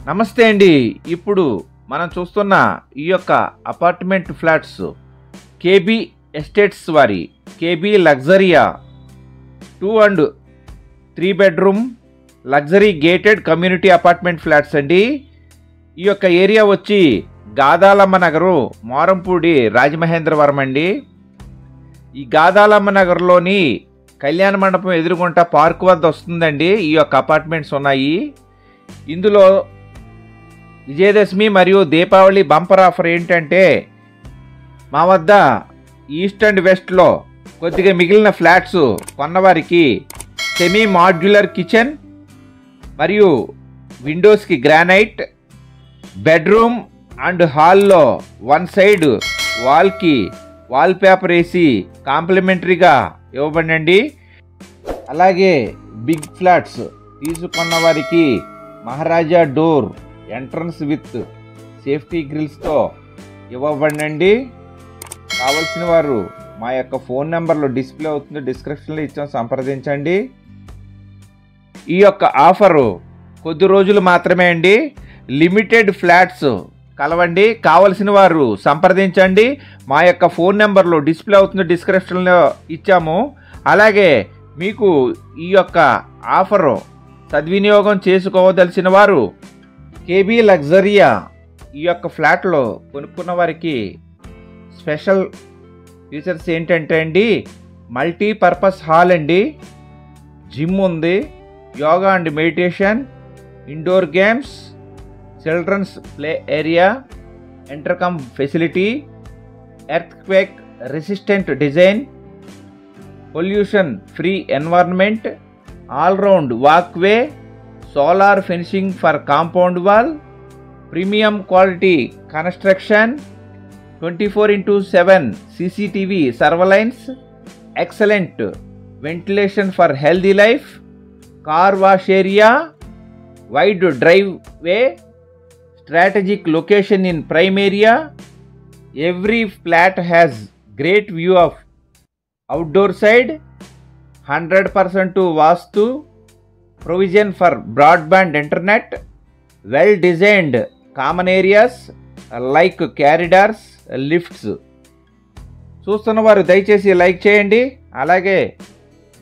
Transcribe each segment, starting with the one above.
నమస్తే అండి. ఇప్పుడు మనం చూస్తున్న ఈ యొక్క అపార్ట్మెంట్ ఫ్లాట్స్ కేబీ ఎస్టేట్స్ వారి KB Luxuria 2 and 3 bedroom luxury gated community apartment flats అండి. ఈ యొక్క ఏరియా వచ్చి గాదాలమ్మ నగరు, మారంపూడి, రాజమహేంద్రవరం అండి. ఈ గాదాలమ్మ నగర్లోని కళ్యాణ మండపం ఎదురుగుంట పార్క్ వద్ద వస్తుందండి ఈ యొక్క అపార్ట్మెంట్స్ ఉన్నాయి. ఇందులో విజయదశమి మరియు దీపావళి బంపర్ ఆఫర్ ఏంటంటే, మా వద్ద ఈస్ట్ అండ్ వెస్ట్లో కొద్దిగా మిగిలిన ఫ్లాట్స్ కొన్నవారికి సెమీ మాడ్యులర్ కిచెన్ మరియు విండోస్కి గ్రానైట్, బెడ్రూమ్ అండ్ హాల్లో 1 సైడ్ వాల్కి వాల్ పేపర్ వేసి కాంప్లిమెంటరీగా ఇవ్వబడండి. అలాగే బిగ్ ఫ్లాట్స్ తీసుకున్న వారికి Maharaja door entrance with safety గ్రిల్స్తో ఇవ్వబడండి. కావలసిన వారు మా యొక్క ఫోన్ నెంబర్లో డిస్ప్లే అవుతుంది, డిస్క్రిప్షన్లో ఇచ్చాం, సంప్రదించండి. ఈ యొక్క ఆఫరు కొద్ది రోజులు మాత్రమే అండి. లిమిటెడ్ ఫ్లాట్స్ కలవండి. కావలసిన వారు సంప్రదించండి. మా యొక్క ఫోన్ నెంబర్లో డిస్ప్లే అవుతుంది, డిస్క్రిప్షన్లో ఇచ్చాము. అలాగే మీకు ఈ యొక్క ఆఫరు సద్వినియోగం చేసుకోవదలిసిన వారు కేబీ లగ్జరియా ఈ యొక్క ఫ్లాట్లో కొనుక్కున్న వారికి స్పెషల్ ఫీచర్స్ ఏంటంటే అండి, మల్టీపర్పస్ హాల్ అండి, జిమ్ ఉంది, yoga and meditation, indoor games, children's play area, intercom facility, earthquake resistant design, pollution free environment, all round walkway, solar fencing for compound wall, premium quality construction, 24/7 CCTV surveillance, excellent ventilation for healthy life, car wash area, wide driveway, strategic location in prime area. Every flat has great view of outdoor side, 100% to vastu, provision for broadband internet, well designed common areas like corridors, lifts. చూస్తున్న వారు దయచేసి like చేయండి. అలాగే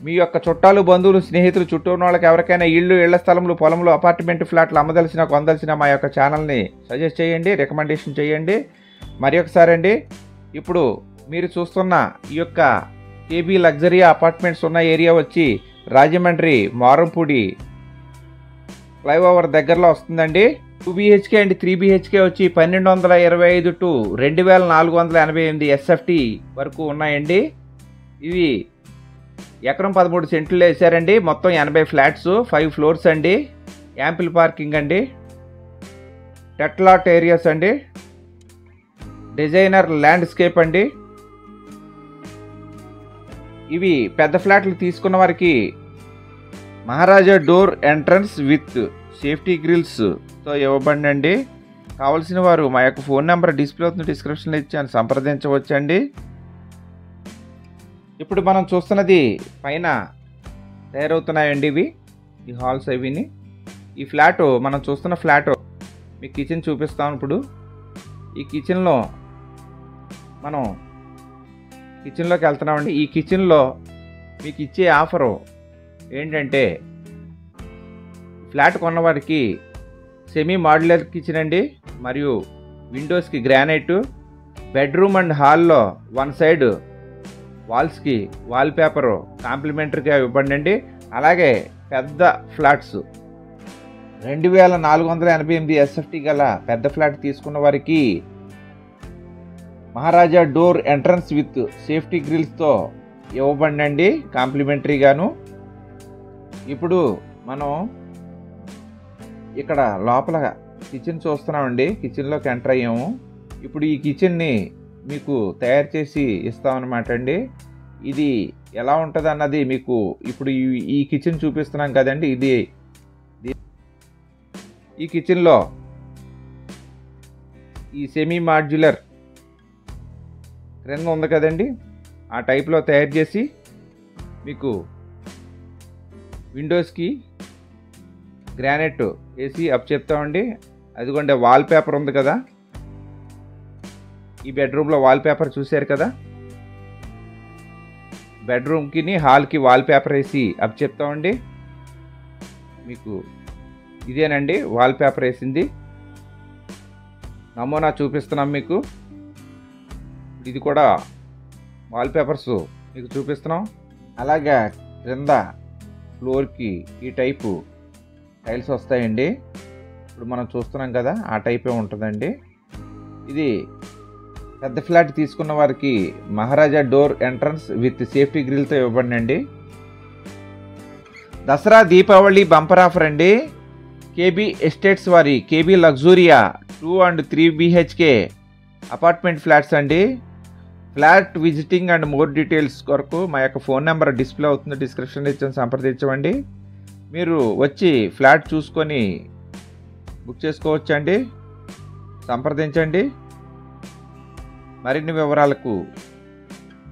మీ యొక్క చుట్టాలు, బంధువులు, స్నేహితులు, చుట్టూ ఉన్న వాళ్ళకి ఎవరికైనా ఇళ్ల స్థలములు, పొలములు, అపార్ట్మెంట్ ఫ్లాట్లు అమ్మదలిసిన, కొందలిసిన మా యొక్క ఛానల్ని సజెస్ట్ చేయండి, రికమెండేషన్ చేయండి. మరి ఒకసారి అండి, ఇప్పుడు మీరు చూస్తున్న ఈ యొక్క కేబీ లగ్జరీ అపార్ట్మెంట్స్ ఉన్న ఏరియా వచ్చి రాజమండ్రి మారంపూడి ఫ్లైఓవర్ దగ్గరలో వస్తుందండి. 2 BHK అండ్ 3 BHK వచ్చి 1225 to 2488 SFT వరకు ఉన్నాయండి. ఇవి ఎకరం 13 సెంట్లు వేసారండి. మొత్తం 80 ఫ్లాట్స్, 5 ఫ్లోర్స్ అండి. యాంపిల్ పార్కింగ్ అండి, టెట్లాట్ ఏరియాస్ అండి, డిజైనర్ ల్యాండ్స్కేప్ అండి. ఇవి పెద్ద ఫ్లాట్లు తీసుకున్న వారికి Maharaja door entrance with safety గ్రిల్స్తో ఇవ్వబడండి. కావలసిన వారు మా యొక్క ఫోన్ నెంబర్ డిస్ప్లే అవుతుంది, డిస్క్రిప్షన్లో ఇచ్చాను, సంప్రదించవచ్చండి. ఇప్పుడు మనం చూస్తున్నది పైన తయారవుతున్నాయండి ఇవి, ఈ హాల్స్ అవిని. ఈ ఫ్లాట్, మనం చూస్తున్న ఫ్లాట్ మీకు కిచెన్ చూపిస్తాం. ఇప్పుడు ఈ కిచెన్లో మనం కిచెన్లోకి వెళ్తున్నామండి. ఈ కిచెన్లో మీకు ఇచ్చే ఆఫరు ఏంటంటే, ఫ్లాట్ కొన్నవారికి సెమీ మాడ్యులర్ కిచెన్ అండి, మరియు విండోస్కి గ్రానైట్, బెడ్రూమ్ అండ్ హాల్లో 1 సైడ్ వాల్స్కి వాల్ పేపరు కాంప్లిమెంటరీగా ఇవ్వబడండి. అలాగే పెద్ద ఫ్లాట్స్ 2488 SFT గల పెద్ద ఫ్లాట్ తీసుకున్న వారికి Maharaja door entrance with safety గ్రిల్స్తో ఇవ్వబడండి కాంప్లిమెంటరీగాను. ఇప్పుడు మనం ఇక్కడ లోపల కిచెన్ చూస్తున్నామండి. కిచెన్లోకి ఎంటర్ అయ్యాము. ఇప్పుడు ఈ కిచెన్ని మీకు తయారు చేసి ఇస్తామన్నమాట అండి. ఇది ఎలా ఉంటుంది అన్నది మీకు ఇప్పుడు ఈ కిచెన్ చూపిస్తున్నాం కదండి. ఇది ఈ కిచెన్లో ఈ సెమీ మాడ్యులర్ క్రింద ఉంది కదండి, ఆ టైప్లో తయారు చేసి మీకు విండోస్కి గ్రానైట్ వేసి అప్ చెప్తామండి. అదిగోండి వాల్ పేపర్ ఉంది కదా, ఈ బెడ్రూమ్లో వాల్ పేపర్ చూశారు కదా, బెడ్రూమ్కి హాల్కి వాల్ పేపర్ వేసి అప్ చెప్తామండి. మీకు ఇదేనండి వాల్ పేపర్ వేసింది, నమూనా చూపిస్తున్నాం మీకు. ఇది కూడా వాల్ పేపర్స్ మీకు చూపిస్తున్నాం. అలాగే క్రింద ఫ్లోర్కి ఈ టైపు టైల్స్ వస్తాయండి. ఇప్పుడు మనం చూస్తున్నాం కదా ఆ టైపే ఉంటుందండి. ఇది పెద్ద ఫ్లాట్ తీసుకున్న వారికి Maharaja door entrance with safety గ్రిల్తో ఇవ్వబడినండి. దసరా దీపావళి బంపర్ ఆఫర్ అండి. కేబీ ఎస్టేట్స్ వారి KB Luxuria 2 and 3 BHK apartment flats అండి. Flat visiting and more details కొరకు మా యొక్క ఫోన్ నెంబర్ డిస్ప్లే అవుతుంది, డిస్క్రిప్షన్లో ఇచ్చాను, సంప్రదించండి. మీరు వచ్చి ఫ్లాట్ చూసుకొని బుక్ చేసుకోవచ్చండి, సంప్రదించండి. మరిన్ని వివరాలకు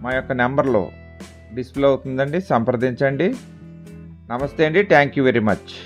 మా యొక్క నెంబర్లో డిస్ప్లే అవుతుందండి, సంప్రదించండి. నమస్తే అండి, థ్యాంక్ యూ వెరీ మచ్.